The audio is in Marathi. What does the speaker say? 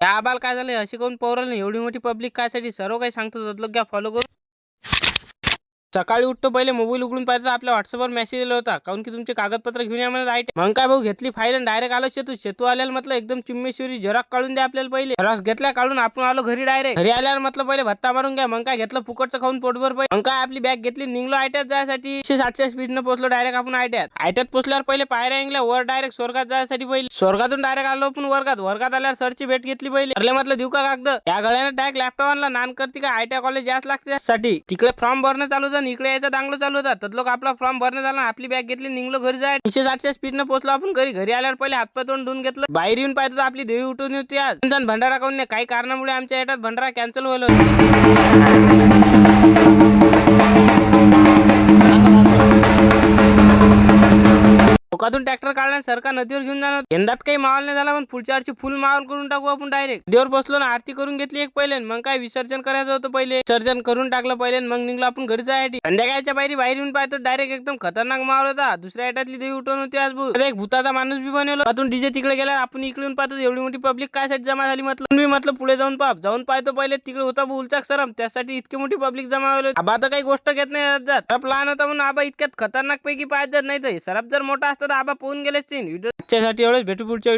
त्या आबाल काय झालं अशी कोण पोरल एवढी मोठी पब्लिक कायसाठी सर्व काही सांगतो ततलं घ्या फॉलो करू. सकाळी उठतो पहिले मोबाईल उघडून पाहिजे आपल्या व्हॉट्सअपवर मेसेज आला होता काऊन की तुमचे कागदपत्र घेऊन या म्हणत आहे. मग काय भाऊ घेतली फाईल आणि डायरेक्ट आलो शेतू आल्याला म्हटलं एकदम चिम्मेश्वरी झेरॉक्स काढून द्या आपल्याला पहिले. रस घेतल्या काढून आपण आलो घरी डायरेक्ट. घरी आल्यावर म्हटलं पहिले भत्ता मारून घ्या. मग काय घेतलं फुकटचं खाऊन पोटभर पहिले. मग काय आपली बॅग घेतली निघलो आयट्यात जायसाठी 700 स्पीडनं पोहोचलो डायरेक्ट आपण आयट्यात पोहोचल्यावर पहिले पायऱ्या ऐंगल्या वर डायरेक्ट स्वर्गात जायसाठी पहिले. स्वर्गातून डायरेक्ट आलो पण वर्गात आल्यावर सरची भेट घेतली पहिले. अरे म्हटलं देऊ का कागद त्या गळ्याने डायरेक्ट लॅपटॉप आणला नान करते का आयटीआय कॉलेज याच लागते साठी. तिकडे फॉर्म भरणं चालू होतं इकडे यायचा दांगलो चालू होता. तर लोक आपला फॉर्म भरणं झाला आपली बॅग घेतली निघलो घरी जाय 700 स्पीडनं पोहोचलो आपण घरी आल्यावर पहिले हातपाय तोंड धुवून घेतलं. बाहेर येऊन पाहतो आपली देवी उठून होती आज भंडारा काऊन नाही काही कारणामुळे आमच्या याच्यात भंडारा कॅन्सल होईल. लोकातून ट्रॅक्टर काढला सरकार नदीवर घेऊन जाणार. यंदात काही माहोल नाही झाला पण पुढच्या वर्षी फुल माहोल करून टाकू आपण डायरेक्ट. नदीवर बसलो ना आरती करून घेतली एक पहिले मग काय विसर्जन करायचं होतं पहिले विसर्जन करून टाकलं पहिले मग निघलो आपण घरी जायसाठी. संध्याकाळच्या बाहेर येऊन पाहतो डायरेक्ट एकदम खतरनाक माहोल होता. दुसऱ्या एटातली देवी उठवून होती आज एक भूताचा माणूस बी बनवला. त्यातून डीजे तिकडे गेला आपण इकडून पाहतो एवढी मोठी पब्लिक काय साठी जमा झाली म्हटलं पुढे जाऊन पाहतो पहिले तिकडे होता उलचाक सरम त्यासाठी इतकी मोठी पब्लिक जमा होईल. आबा तर काही गोष्ट घेत नाही जात लहान होता म्हणून आबा इतक्यात खतरनाक पैकी पाहत जात नाही तर सरप जर मोठा असता तर आबा पोहून गेलेच. आजच्यासाठी एवढेच भेटू पुढच्या